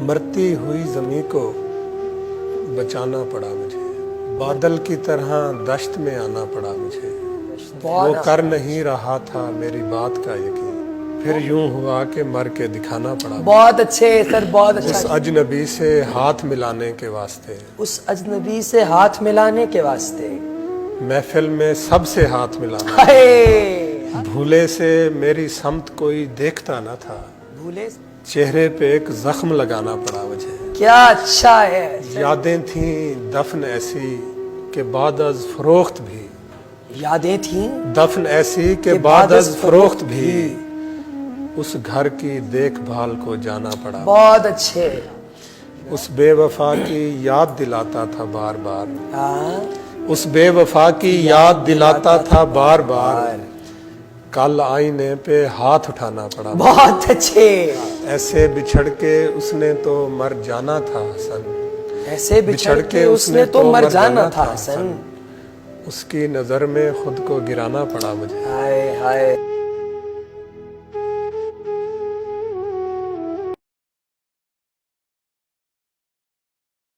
मरती हुई ज़मीं को बचाना पड़ा मुझे, बादल की तरह दश्त में आना पड़ा मुझे। वो कर नहीं रहा था मेरी बात का यकीन, फिर यूं हुआ कि मर के दिखाना पड़ा। बहुत अच्छे सर, बहुत अच्छा। उस अजनबी से हाथ मिलाने के वास्ते, उस अजनबी से हाथ मिलाने के वास्ते, महफिल में सबसे हाथ मिलाना। हाय भूले से मेरी समत कोई देखता न था, भूले, चेहरे पे एक जख्म लगाना पड़ा मुझे। क्या अच्छा है। यादें थीं दफन ऐसी के बाद अज फरोख्त भी, यादें थीं दफन ऐसी के बाद अज फरोख्त भी, उस घर की देखभाल को जाना पड़ा। बहुत अच्छे। उस बेवफा की याद दिलाता था बार बार, हाँ, उस बेवफा की याद दिलाता था बार बार। कल आईने पे हाथ उठाना पड़ा। बहुत अच्छे। ऐसे बिछड़ के उसने तो मर जाना था हसन, ऐसे बिछड़ के उसने तो मर जाना था हसन। उसकी नजर में खुद को गिराना पड़ा मुझे। हाय हाय।